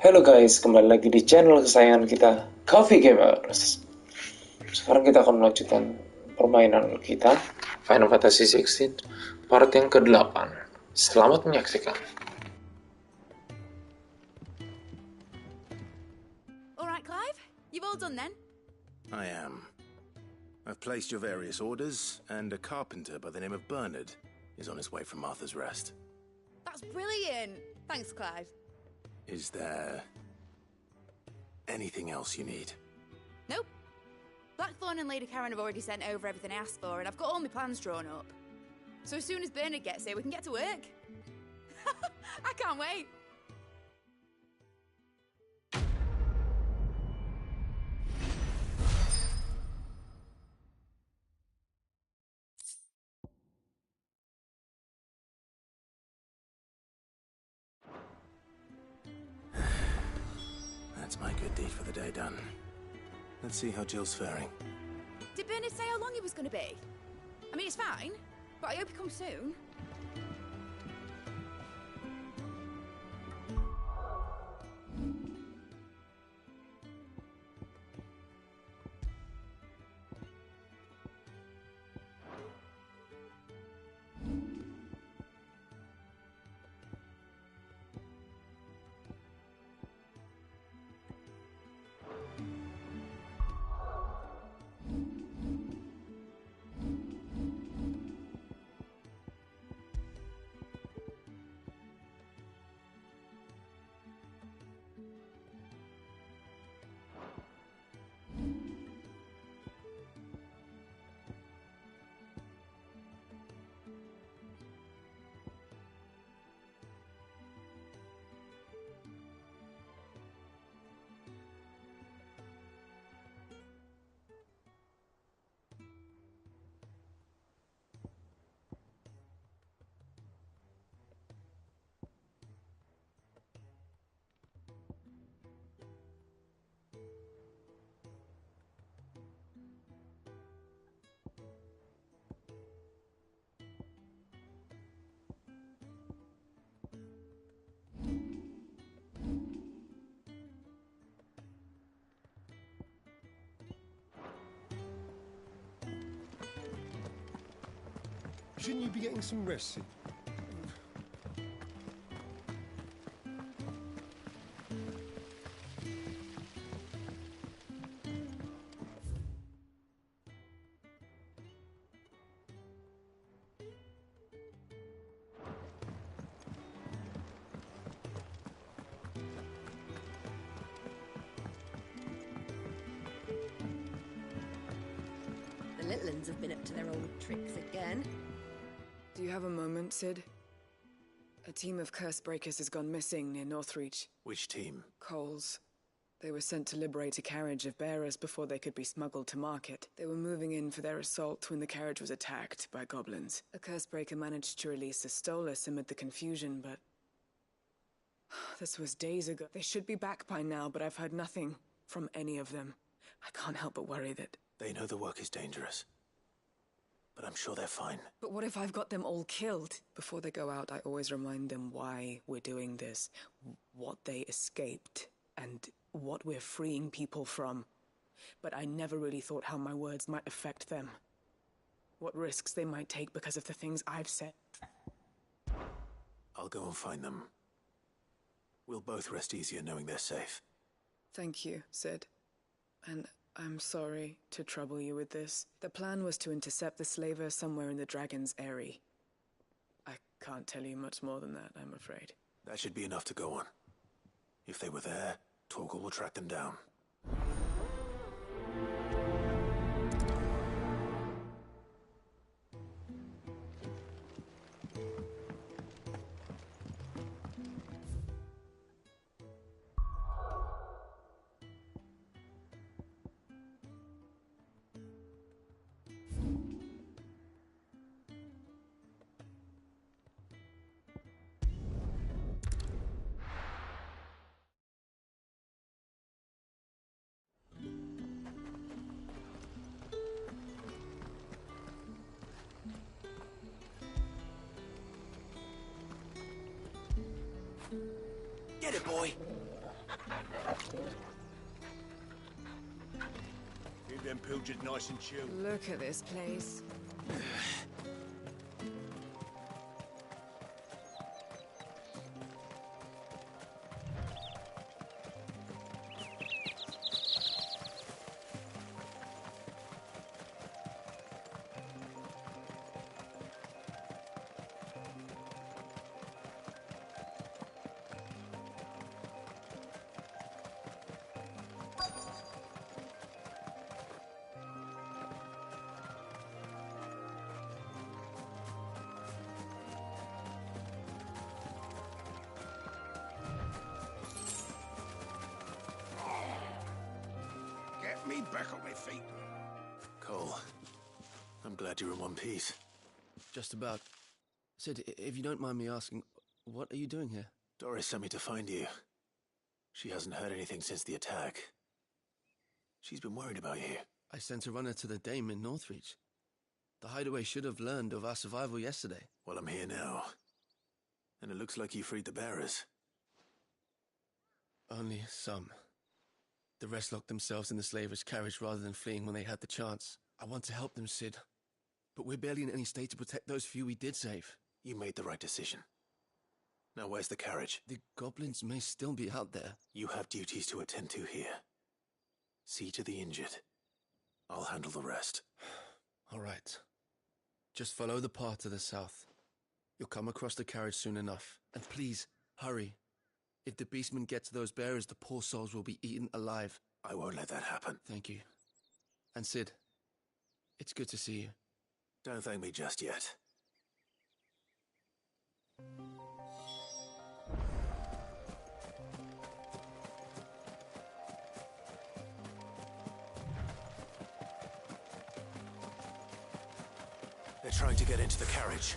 Halo guys, kembali lagi di channel kesayangan kita, Coffee Gamers. Sekarang kita akan melanjutkan permainan kita, Final Fantasy XVI, part yang ke-8. Selamat menyaksikan. Alright, Clive? You've all done then? I am. I've placed your various orders, and a carpenter by the name of Bernard is on his way from Martha's Rest. That's brilliant! Thanks, Clive. Is there anything else you need? Nope. Blackthorn and Lady Karen have already sent over everything I asked for, and I've got all my plans drawn up. So as soon as Bernard gets here, we can get to work. I can't wait. That's my good deed for the day done. Let's see how Jill's faring. Did Bernard say how long he was going to be? I mean, it's fine, but I hope he comes soon. Shouldn't you be getting some rest? The little uns have been up to their old tricks again. Do you have a moment, Sid? A team of curse breakers has gone missing near Northreach. Which team? Coles. They were sent to liberate a carriage of bearers before they could be smuggled to market. They were moving in for their assault when the carriage was attacked by goblins. A curse breaker managed to release a Stolus amid the confusion, but... this was days ago. They should be back by now, but I've heard nothing from any of them. I can't help but worry that... They know the work is dangerous, but I'm sure they're fine. But what if I've got them all killed? Before they go out, I always remind them why we're doing this, what they escaped, and what we're freeing people from. But I never really thought how my words might affect them. What risks they might take because of the things I've said. I'll go and find them. We'll both rest easier knowing they're safe. Thank you, Sid. And I'm sorry to trouble you with this. The plan was to intercept the slaver somewhere in the Dragon's Eyrie. I can't tell you much more than that, I'm afraid. That should be enough to go on. If they were there, Torgal will track them down. Get it, boy. Keep them pilgers nice and chill. Look at this place. Get me back on my feet. Cole, I'm glad you're in one piece. Just about. Sid, if you don't mind me asking, what are you doing here? Doris sent me to find you. She hasn't heard anything since the attack. She's been worried about you. I sent a runner to the Dame in Northreach. The hideaway should have learned of our survival yesterday. Well, I'm here now. And it looks like you freed the bearers. Only some. The rest locked themselves in the slaver's carriage rather than fleeing when they had the chance. I want to help them, Sid. But we're barely in any state to protect those few we did save. You made the right decision. Now where's the carriage? The goblins may still be out there. You have duties to attend to here. See to the injured. I'll handle the rest. All right. Just follow the path to the south. You'll come across the carriage soon enough. And please, hurry. If the beastmen get to those bearers, the poor souls will be eaten alive. I won't let that happen. Thank you. And Sid, it's good to see you. Don't thank me just yet. They're trying to get into the carriage.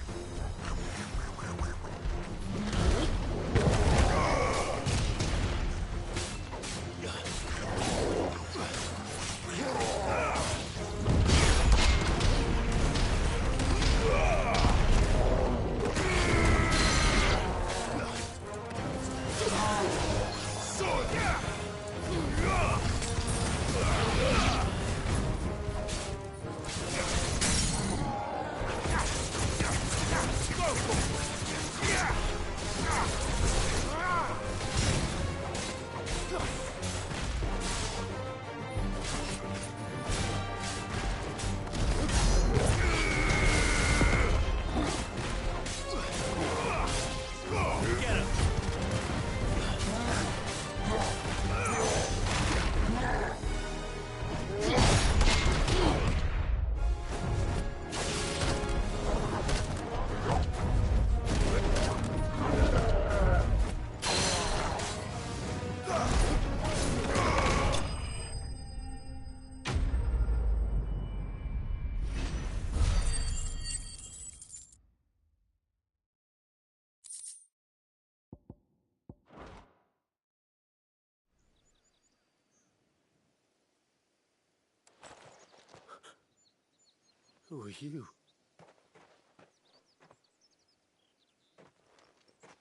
Who are you?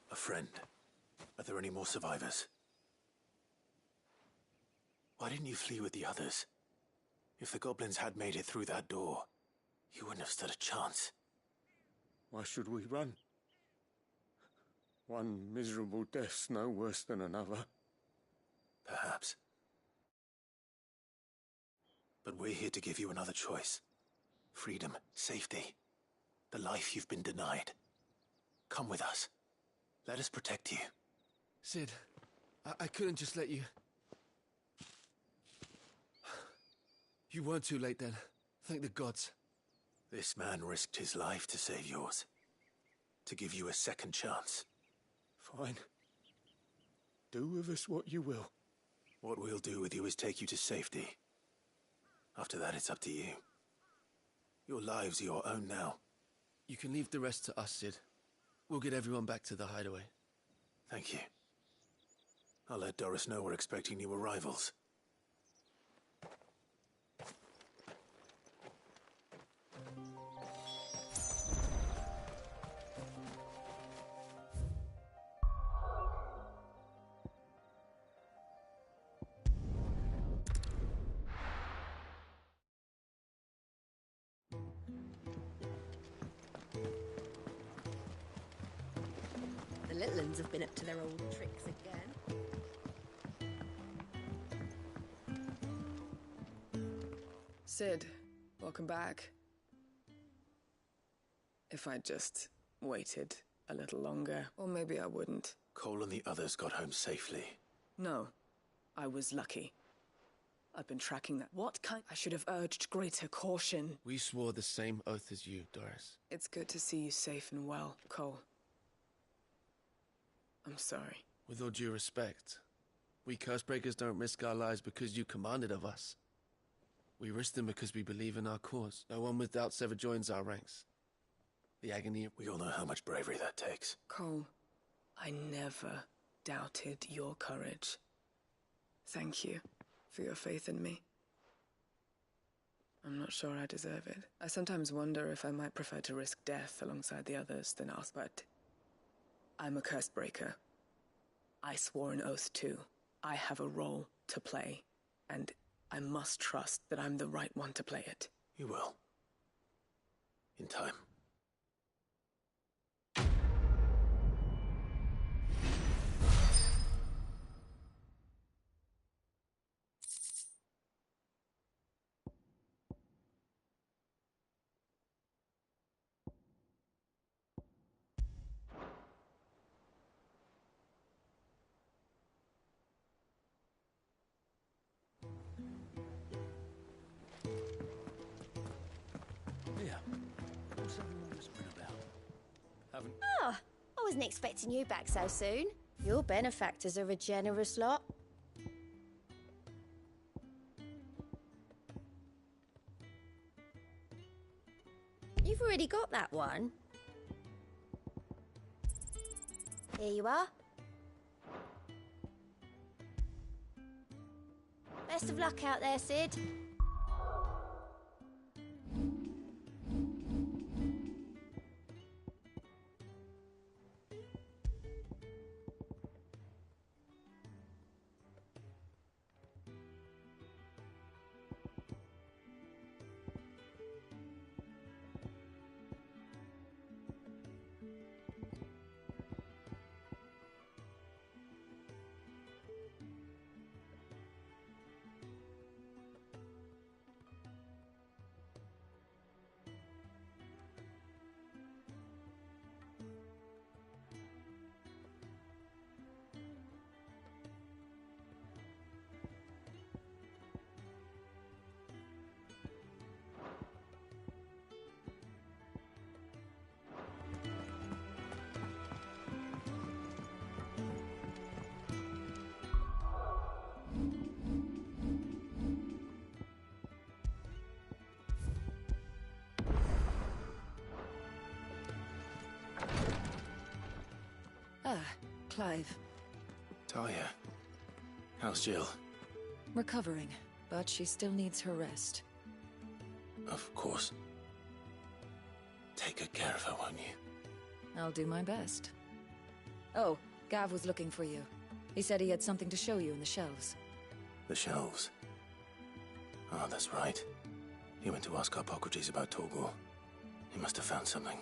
A friend. Are there any more survivors? Why didn't you flee with the others? If the goblins had made it through that door, you wouldn't have stood a chance. Why should we run? One miserable death's no worse than another. Perhaps. But we're here to give you another choice. Freedom, safety, the life you've been denied. Come with us. Let us protect you. Sid, I couldn't just let you... You weren't too late then. Thank the gods. This man risked his life to save yours. To give you a second chance. Fine. Do with us what you will. What we'll do with you is take you to safety. After that, it's up to you. Your lives are your own now. You can leave the rest to us, Sid. We'll get everyone back to the hideaway. Thank you. I'll let Doris know we're expecting new arrivals. little uns have been up to their old tricks again. Sid, welcome back. If I'd just waited a little longer, or maybe I wouldn't. Cole and the others got home safely. No, I was lucky. I've been tracking that. What kind? I should have urged greater caution. We swore the same oath as you, Doris. It's good to see you safe and well, Cole. I'm sorry. With all due respect, we Cursebreakers don't risk our lives because you commanded of us. We risk them because we believe in our cause. No one with doubts ever joins our ranks. The agony of... We all know how much bravery that takes. Cole, I never doubted your courage. Thank you for your faith in me. I'm not sure I deserve it. I sometimes wonder if I might prefer to risk death alongside the others than ask, but I'm a Cursebreaker. I swore an oath too. I have a role to play, and I must trust that I'm the right one to play it. You will. In time. What's everyone whispering about? Haven't... Oh, I wasn't expecting you back so soon. Your benefactors are a generous lot. You've already got that one. Here you are. Best of luck out there, Sid. Ah, Clive. Talia. How's Jill? Recovering, but she still needs her rest. Of course. Take good care of her, won't you? I'll do my best. Oh, Gav was looking for you. He said he had something to show you in the shelves. The shelves. Ah, that's right. He went to ask Hippocrates about Torgor. He must have found something.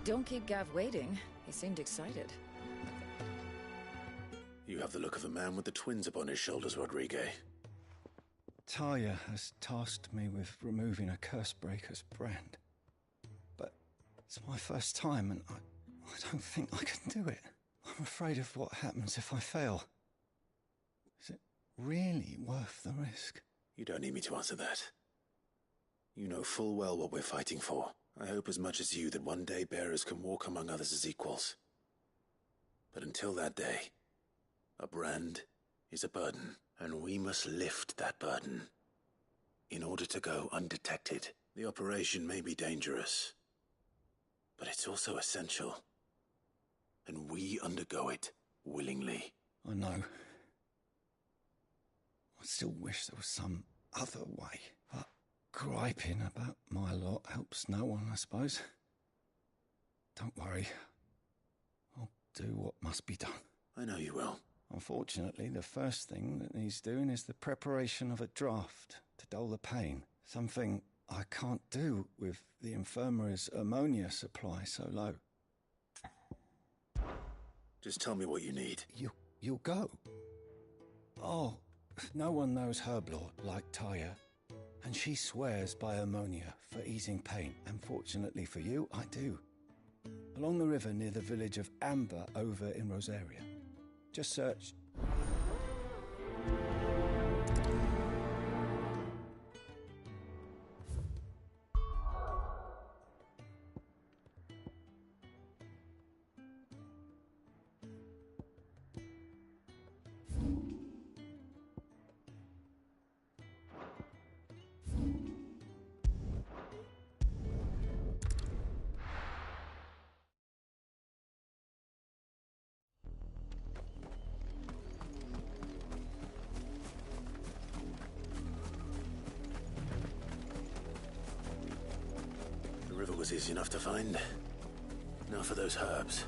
Don't keep Gav waiting. He seemed excited. You have the look of a man with the twins upon his shoulders, Rodrigue. Talia has tasked me with removing a Cursebreaker's brand. But it's my first time, and I don't think I can do it. I'm afraid of what happens if I fail. Is it really worth the risk? You don't need me to answer that. You know full well what we're fighting for. I hope as much as you that one day bearers can walk among others as equals. But until that day, a brand is a burden, and we must lift that burden in order to go undetected. The operation may be dangerous, but it's also essential, and we undergo it willingly. I know. I still wish there was some other way, but griping about my lot helps no one, I suppose. Don't worry. I'll do what must be done. I know you will. Unfortunately, the first thing that needs doing is the preparation of a draft to dull the pain. Something I can't do with the infirmary's ammonia supply so low. Just tell me what you need. You'll go. Oh, no one knows Herblore like Taya, and she swears by ammonia for easing pain. And fortunately for you, I do. Along the river near the village of Amber over in Rosaria. Just search. The river was easy enough to find. Now for those herbs.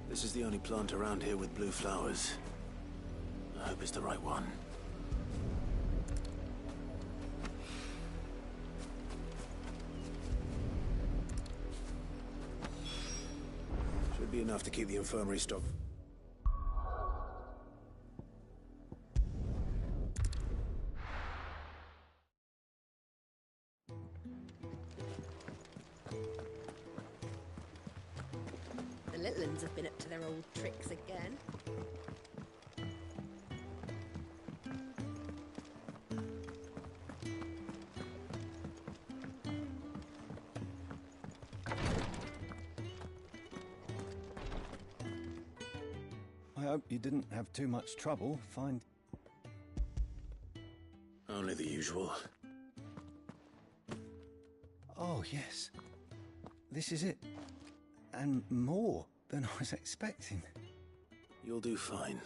This is the only plant around here with blue flowers. I hope it's the right one. Should be enough to keep the infirmary stocked. The little ones have been up to their old tricks again. I hope you didn't have too much trouble find... Only the usual. Oh, yes. This is it. And more than I was expecting. You'll do fine.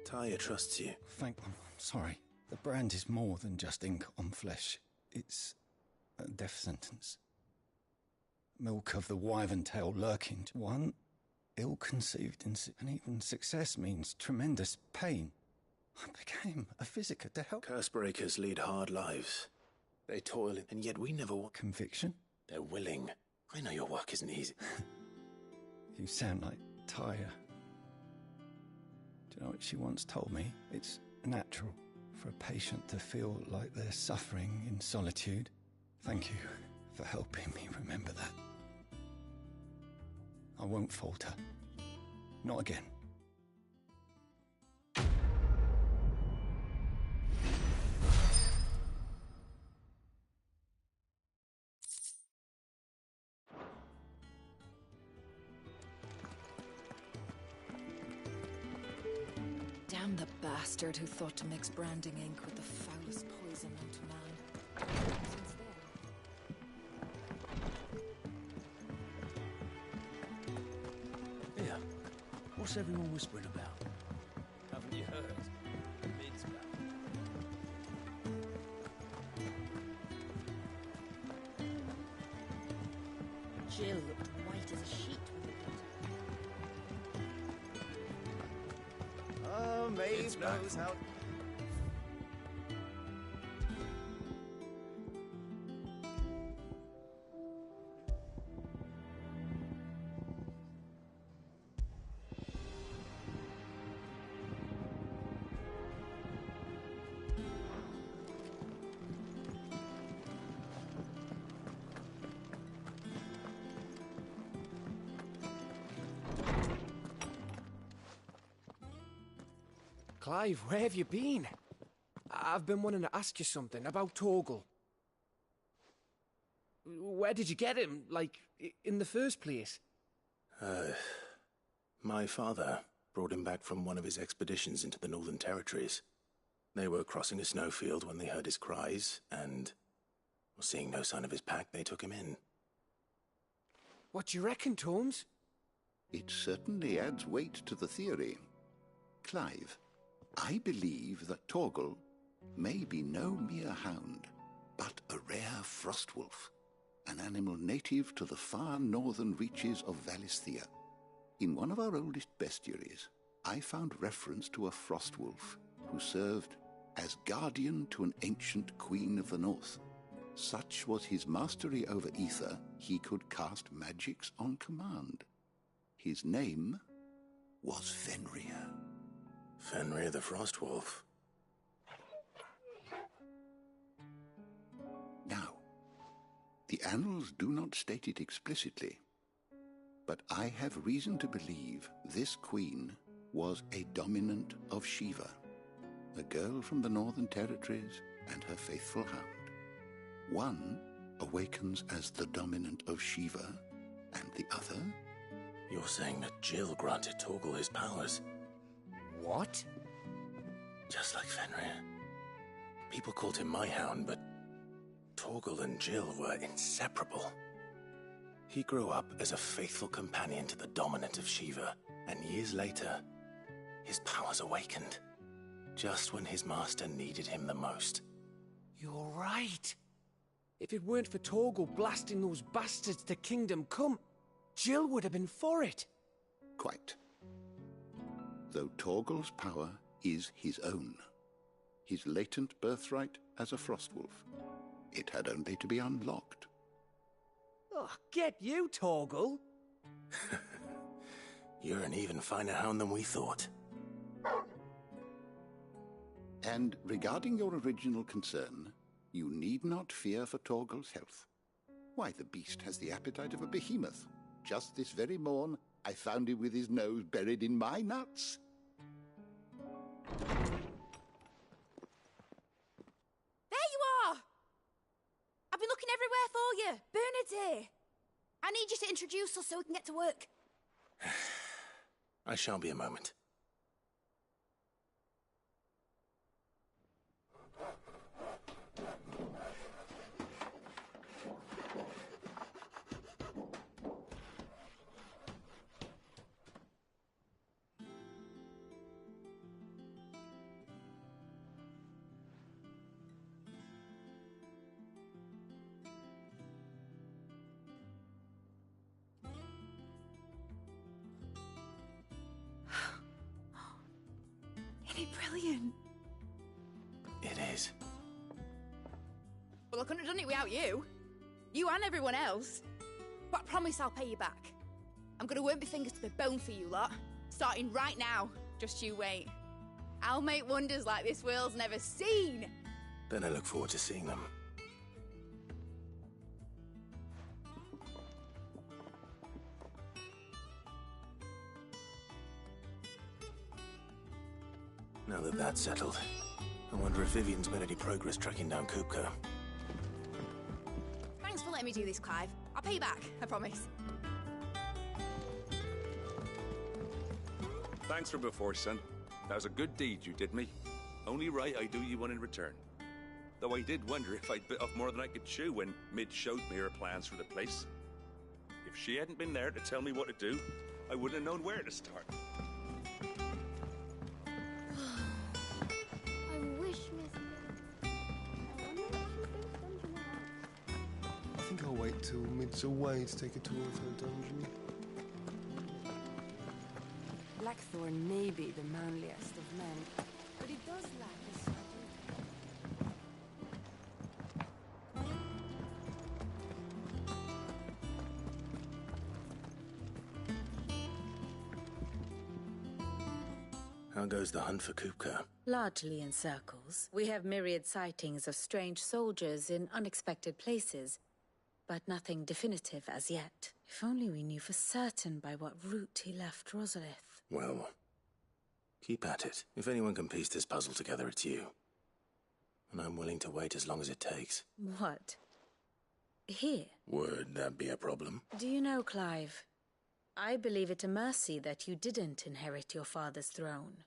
Taya trusts you. I'm sorry. The brand is more than just ink on flesh. It's a death sentence. Milk of the wyvern tail lurking. One ill-conceived and even success means tremendous pain. I became a physiker to help. Curse breakers lead hard lives. They toil, and yet we never want... Conviction? They're willing. I know your work isn't easy. You sound like Taya. Do you know what she once told me? It's natural for a patient to feel like they're suffering in solitude. Thank you for helping me remember that. I won't falter. Not again. Damn the bastard who thought to mix branding ink with the foulest poison known to man. Since then... Here, what's everyone whispering about? Haven't you heard? Mid's back. Jill looked white as a sheet when we got Oh, Maeve knows how... Clive, where have you been? I've been wanting to ask you something about Torgal. Where did you get him, like, in the first place? My father brought him back from one of his expeditions into the Northern Territories. They were crossing a snowfield when they heard his cries, and seeing no sign of his pack, they took him in. What do you reckon, Tomes? It certainly adds weight to the theory. Clive, I believe that Torgal may be no mere hound, but a rare frostwolf, an animal native to the far northern reaches of Valisthea. In one of our oldest bestiaries, I found reference to a frostwolf who served as guardian to an ancient queen of the north. Such was his mastery over ether, he could cast magics on command. His name was Fenrir. Fenrir the Frostwolf. Now, the annals do not state it explicitly, but I have reason to believe this queen was a dominant of Shiva, a girl from the Northern Territories and her faithful hound. One awakens as the dominant of Shiva, and the other... You're saying that Jill granted Torgal his powers? What? Just like Fenrir. People called him my hound, but Torgal and Jill were inseparable. He grew up as a faithful companion to the dominant of Shiva, and years later, his powers awakened, just when his master needed him the most. You're right. If it weren't for Torgal blasting those bastards to Kingdom Come, Jill would have been for it. Quite. Though Torgal's power is his own, his latent birthright as a Frostwolf, it had only to be unlocked. Oh, get you, Torgal! You're an even finer hound than we thought. And regarding your original concern, you need not fear for Torgal's health. Why, the beast has the appetite of a behemoth. Just this very morn, I found him with his nose buried in my nuts. There you are! I've been looking everywhere for you. Bernard's here. I need you to introduce us so we can get to work. I shan't be a moment. Isn't it brilliant? It is. Well, I couldn't have done it without you. You and everyone else. But I promise I'll pay you back. I'm gonna work my fingers to the bone for you lot. Starting right now. Just you wait. I'll make wonders like this world's never seen. Then I look forward to seeing them. Now that that's settled, I wonder if Vivian's made any progress tracking down Kupka. Thanks for letting me do this, Clive. I'll pay you back, I promise. Thanks for before, son. That was a good deed you did me. Only right I do you one in return. Though I did wonder if I'd bit off more than I could chew when Mid showed me her plans for the place. If she hadn't been there to tell me what to do, I wouldn't have known where to start. I think I'll wait till Mid's away to take a tour of her dungeon. Blackthorn may be the manliest of men, but he does lack a certain... How goes the hunt for Kupka? Largely in circles. We have myriad sightings of strange soldiers in unexpected places, but nothing definitive as yet. If only we knew for certain by what route he left Rosalith. Well, Keep at it. If anyone can piece this puzzle together, it's you. And I'm willing to wait as long as it takes. What? Here? Would that be a problem? Do you know, Clive? I believe it a mercy that you didn't inherit your father's throne.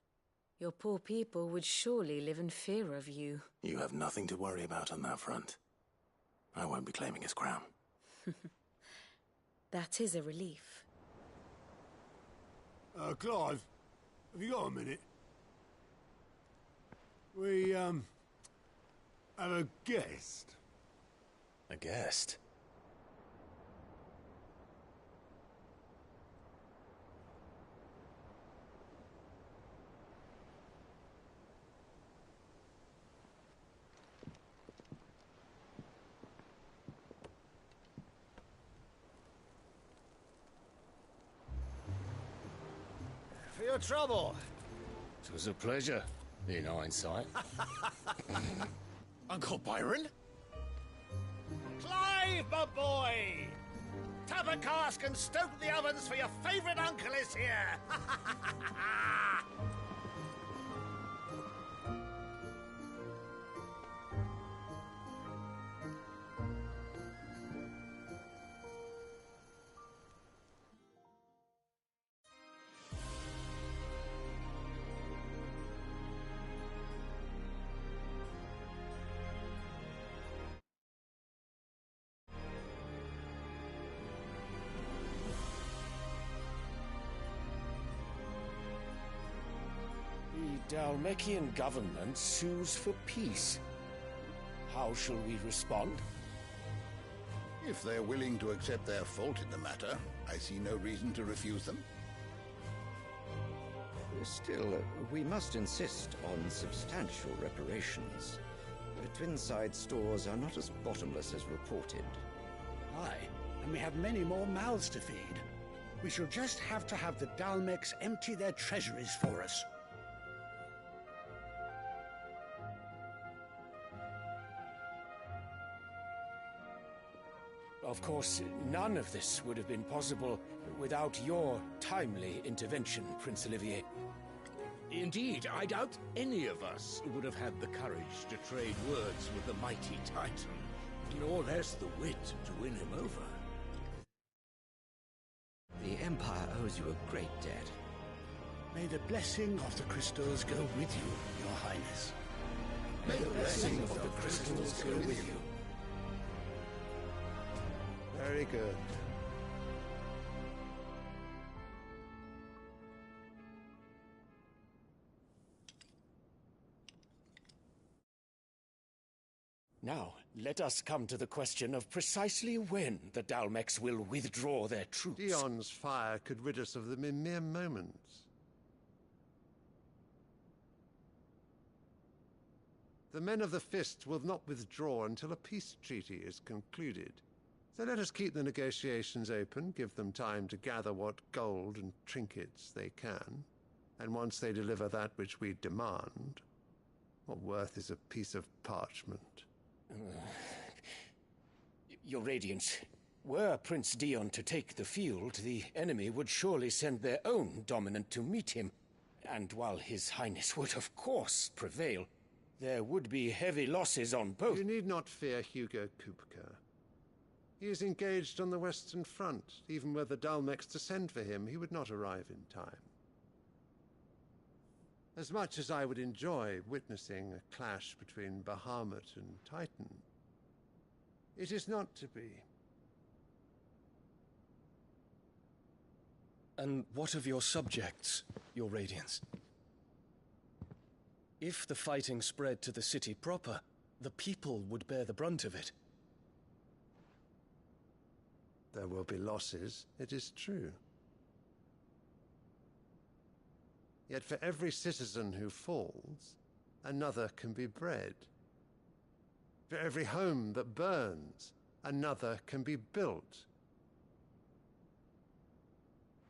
Your poor people would surely live in fear of you. You have nothing to worry about on that front. I won't be claiming his crown. That is a relief. Clive, have you got a minute? We, have a guest. A guest? For your trouble. It was a pleasure, in hindsight. Uncle Byron? Clive, my boy! Tap a cask and stoke the ovens, for your favourite uncle is here! The Dalmekian government sues for peace. How shall we respond? If they're willing to accept their fault in the matter, I see no reason to refuse them. Still, we must insist on substantial reparations. The Twinside stores are not as bottomless as reported. Aye, and we have many more mouths to feed. We shall just have to have the Dalmeks empty their treasuries for us. Of course, none of this would have been possible without your timely intervention, Prince Olivier. Indeed, I doubt any of us would have had the courage to trade words with the mighty Titan, nor less the wit to win him over. The Empire owes you a great debt. May the blessing of the crystals go with you, Your Highness. May the blessing of the crystals go with you. Very good. Now, let us come to the question of precisely when the Dalmeks will withdraw their troops. Dion's fire could rid us of them in mere moments. The men of the Fist will not withdraw until a peace treaty is concluded. So let us keep the negotiations open, give them time to gather what gold and trinkets they can, and once they deliver that which we demand, what worth is a piece of parchment? Your Radiance, were Prince Dion to take the field, the enemy would surely send their own dominant to meet him. And while His Highness would of course prevail, there would be heavy losses on both. You need not fear Hugo Kupka. He is engaged on the Western Front. Even were the Dalmeks to send for him, he would not arrive in time. As much as I would enjoy witnessing a clash between Bahamut and Titan, it is not to be. And what of your subjects, Your Radiance? If the fighting spread to the city proper, the people would bear the brunt of it. There will be losses, it is true. Yet for every citizen who falls, another can be bred. For every home that burns, another can be built.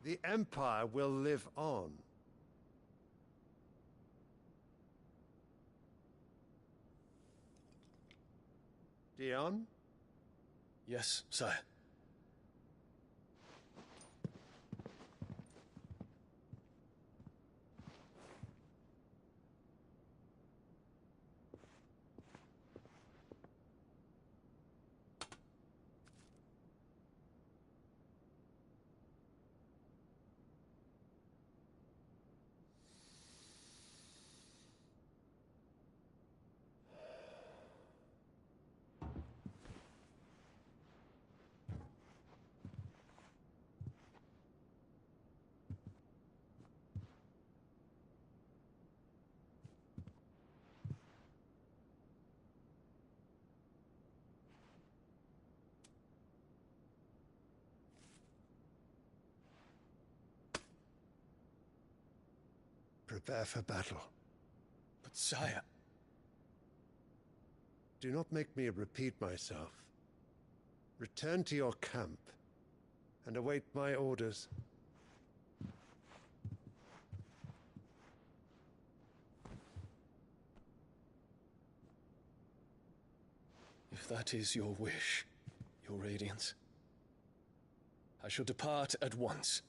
The Empire will live on. Dion? Yes, sire. Prepare for battle. But sire... Do not make me repeat myself. Return to your camp and await my orders. If that is your wish, Your Radiance, I shall depart at once.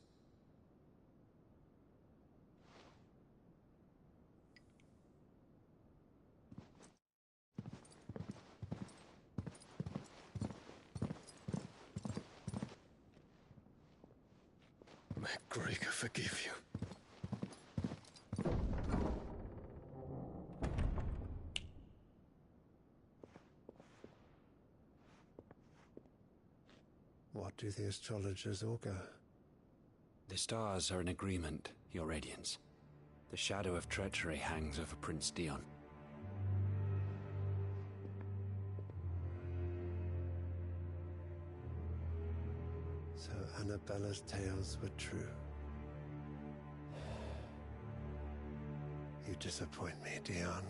May Gregor forgive you. What do the astrologers augur? The stars are in agreement, Your Radiance. The shadow of treachery hangs over Prince Dion. So Annabella's tales were true. You disappoint me, Dion.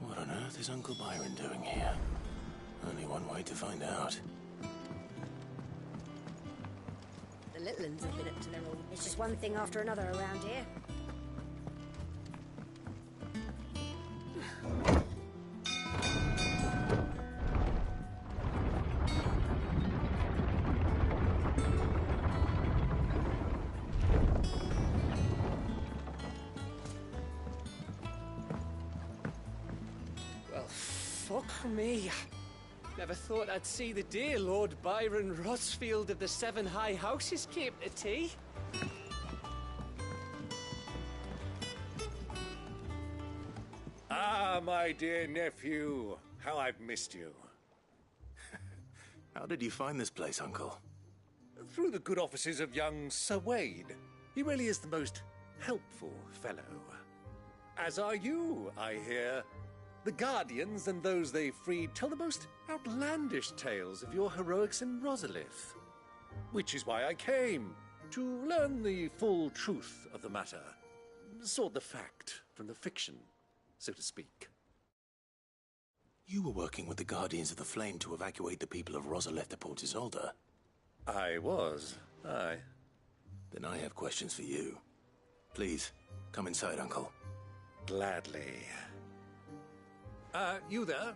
What on earth is Uncle Byron doing here? Only one way to find out. The little ones have been up to their old... It's just one thing after another around here. Well, fuck me. Never thought I'd see the dear Lord Byron Rosfield of the Seven High Houses came to tea. Ah, my dear nephew. How I've missed you. How did you find this place, Uncle? Through the good offices of young Sir Wade. He really is the most helpful fellow. As are you, I hear. The Guardians and those they freed tell the most outlandish tales of your heroics in Rosalith. Which is why I came, to learn the full truth of the matter. Sort the fact from the fiction, so to speak. You were working with the Guardians of the Flame to evacuate the people of Rosalith to Port Isolde. I was, aye. Then I have questions for you. Please, come inside, Uncle. Gladly. You there?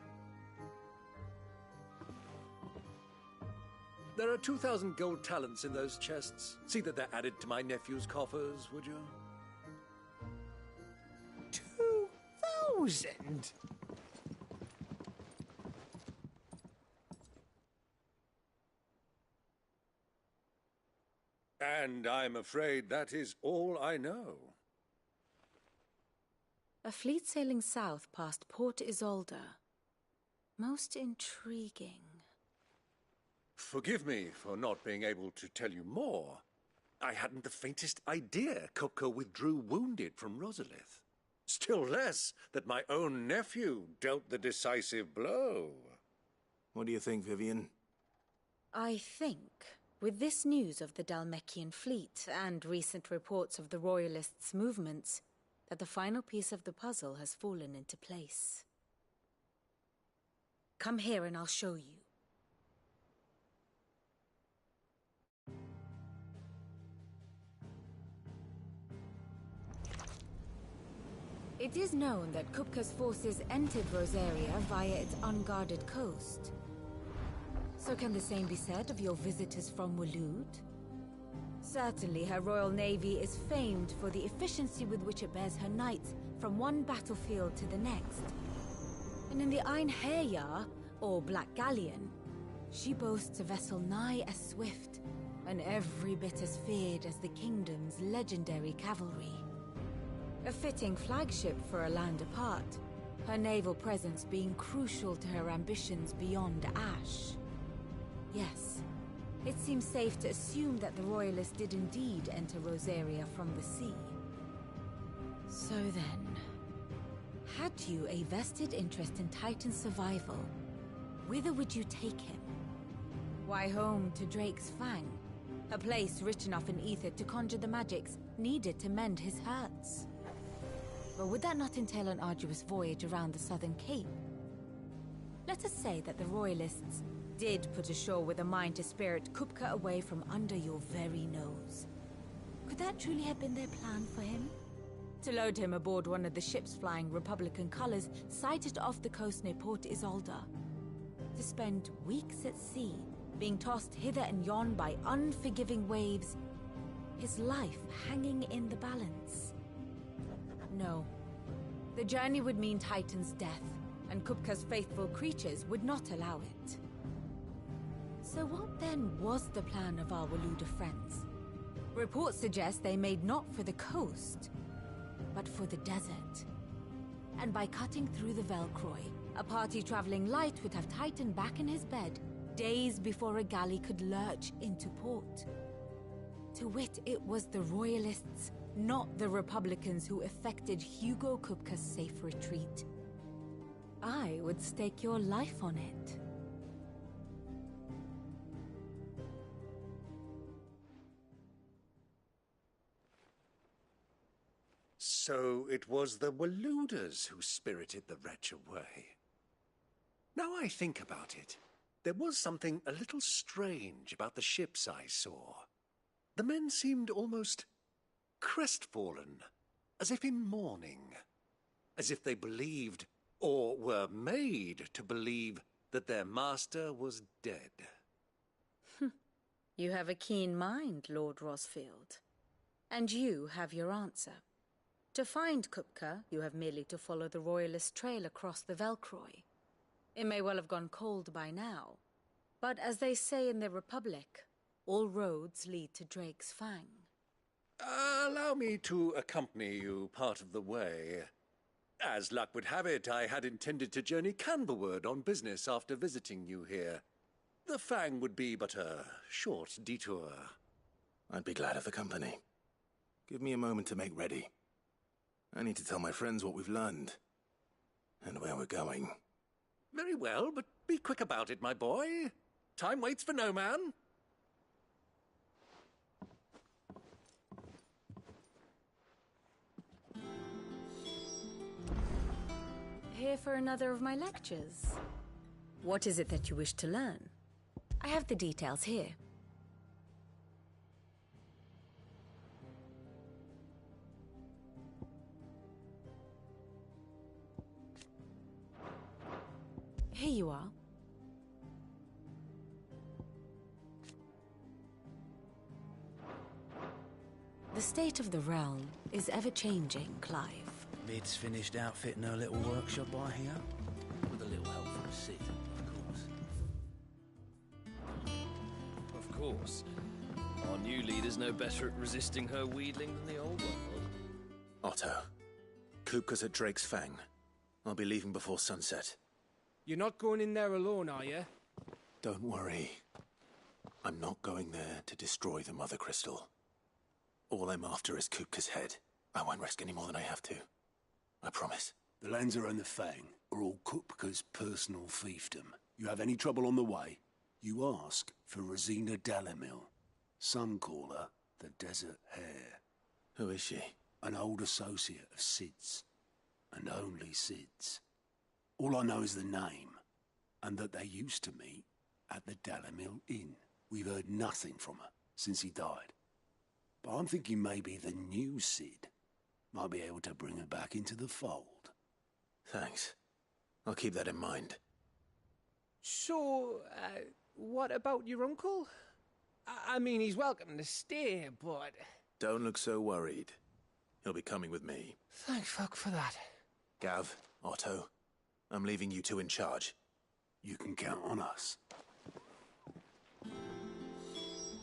There are 2,000 gold talents in those chests. See that they're added to my nephew's coffers, would you? 2,000? And I'm afraid that is all I know. A fleet sailing south past Port Isolde. Most intriguing. Forgive me for not being able to tell you more. I hadn't the faintest idea Kopko withdrew wounded from Rosalith. Still less that my own nephew dealt the decisive blow. What do you think, Vivian? I think, with this news of the Dhalmekian fleet and recent reports of the Royalists' movements, that the final piece of the puzzle has fallen into place. Come here and I'll show you. It is known that Kupka's forces entered Rosaria via its unguarded coast. So can the same be said of your visitors from Waloed? Certainly her Royal Navy is famed for the efficiency with which it bears her knights from one battlefield to the next. And in the Einherjar, or Black Galleon, she boasts a vessel nigh as swift, and every bit as feared as the kingdom's legendary cavalry. A fitting flagship for a land apart, her naval presence being crucial to her ambitions beyond Ash. Yes, it seems safe to assume that the Royalists did indeed enter Rosaria from the sea. So then, had you a vested interest in Titan's survival, whither would you take him? Why, home to Drake's Fang, a place rich enough in ether to conjure the magics needed to mend his hurts. But would that not entail an arduous voyage around the southern cape? Let us say that the Royalists did put ashore with a mind to spirit Kupka away from under your very nose. Could that truly have been their plan for him? To load him aboard one of the ships flying Republican colors sighted off the coast near Port Isolde. To spend weeks at sea, being tossed hither and yon by unforgiving waves, his life hanging in the balance. No. The journey would mean Titan's death, and Kupka's faithful creatures would not allow it. So what then was the plan of our Waluda friends? Reports suggest they made not for the coast, but for the desert. And by cutting through the Velcroy, a party traveling light would have Titan back in his bed days before a galley could lurch into port. To wit, it was the Royalists, not the Republicans, who effected Hugo Kupka's safe retreat. I would stake your life on it. So it was the Waludas who spirited the wretch away. Now I think about it, there was something a little strange about the ships I saw. The men seemed almost crestfallen, as if in mourning, as if they believed, or were made to believe, that their master was dead. You have a keen mind, Lord Rosfield. And you have your answer. To find Kupka, you have merely to follow the Royalist trail across the Velcroy. It may well have gone cold by now, but as they say in the Republic, all roads lead to Drake's Fang. Allow me to accompany you part of the way. As luck would have it, I had intended to journey Canberward on business after visiting you here. The Fang would be but a short detour. I'd be glad of the company. Give me a moment to make ready. I need to tell my friends what we've learned, and where we're going. Very well, but be quick about it, my boy. Time waits for no man. Here for another of my lectures. What is it that you wish to learn? I have the details here. Here you are. The state of the realm is ever-changing, Clive. Mid's finished outfitting her little workshop by here, with a little help from Sid, of course. Of course. Our new leader's no better at resisting her wheedling than the old one. Otto, Kupka's at Drake's Fang. I'll be leaving before sunset. You're not going in there alone, are you? Don't worry. I'm not going there to destroy the Mother Crystal. All I'm after is Kupka's head. I won't risk any more than I have to. I promise. The Lanza and the Fang are all Kupka's personal fiefdom. You have any trouble on the way, you ask for Rosina Dalamil. Some call her the Desert Hare. Who is she? An old associate of Sid's. And only Sid's. All I know is the name, and that they used to meet at the Dalamil Inn. We've heard nothing from her since he died. But I'm thinking maybe the new Sid might be able to bring her back into the fold. Thanks. I'll keep that in mind. So, what about your uncle? I mean, he's welcome to stay, but... Don't look so worried. He'll be coming with me. Thank fuck for that. Gav, Otto, I'm leaving you two in charge. You can count on us.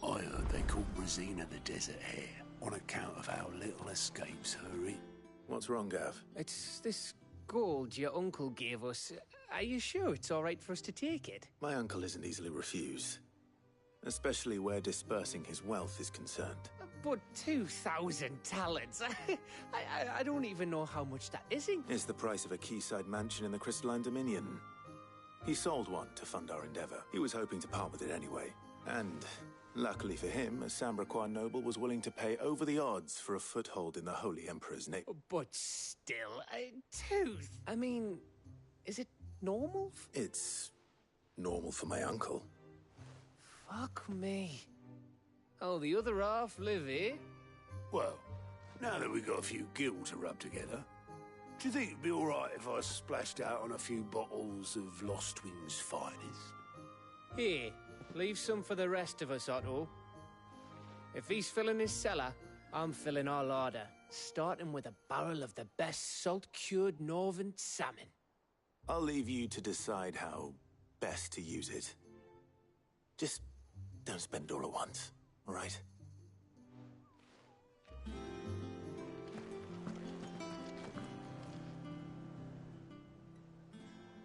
I heard they called Rosina the Desert Hare on account of how little escapes her in. What's wrong, Gav? It's this gold your uncle gave us. Are you sure it's all right for us to take it? My uncle isn't easily refused. especially where dispersing his wealth is concerned. But 2,000 talents? I don't even know how much that is in. It's the price of a quayside mansion in the Crystalline Dominion. He sold one to fund our endeavor. He was hoping to part with it anyway. And, luckily for him, a Sambraquois noble was willing to pay over the odds for a foothold in the Holy Emperor's name. But still, I mean, is it normal? It's normal for my uncle. Fuck me. Oh, the other half live here? Well, now that we've got a few gil to rub together, do you think it'd be alright if I splashed out on a few bottles of Lost Twins' finest? Here, leave some for the rest of us, Otto. If he's filling his cellar, I'm filling our larder, starting with a barrel of the best salt-cured northern salmon. I'll leave you to decide how best to use it. Just don't spend it all at once, all right?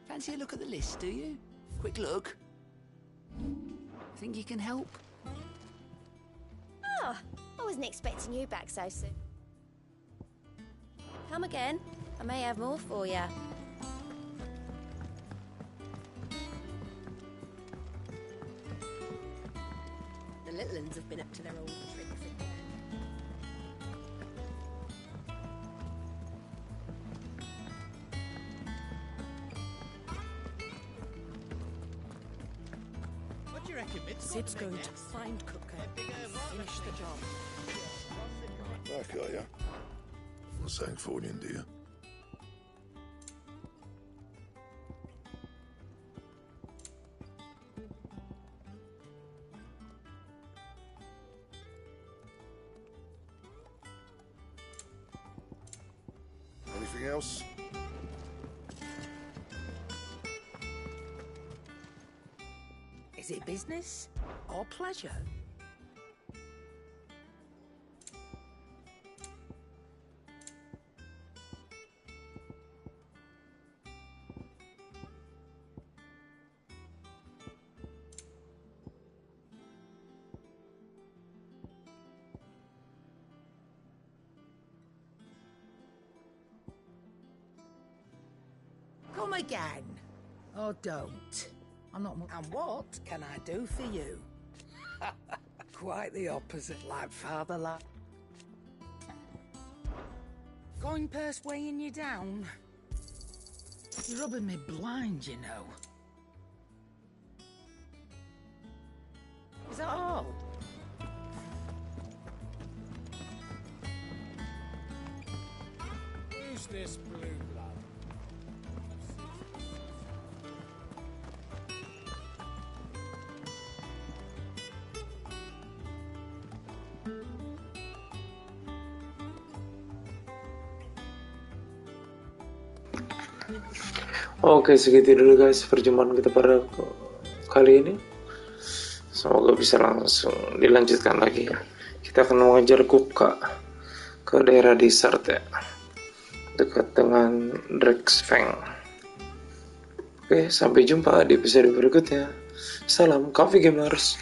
Fancy a look at the list, do you? Quick look. Think you can help? Oh, I wasn't expecting you back so soon. Come again. I may have more for you. The little ones have been up to their old tricks again. What do you reckon, Mitz? Sid's going to find Cooker and finish the job. Back, are ya? From Sancthornian, do you? Anything else? Is it business or pleasure? Come again. Or don't. I'm not. And what can I do for you? Quite the opposite, like father, like. Coin purse weighing you down. You're rubbing me blind, you know. Is that all? Who's this blue blood? Oke, segitu dulu guys perjumpaan kita pada kali ini. Semoga bisa langsung dilanjutkan lagi ya. Kita akan mengejar Kuka ke daerah desert ya, dekat dengan Drexfang. Oke, sampai jumpa di episode berikutnya. Salam Coffee Gamers.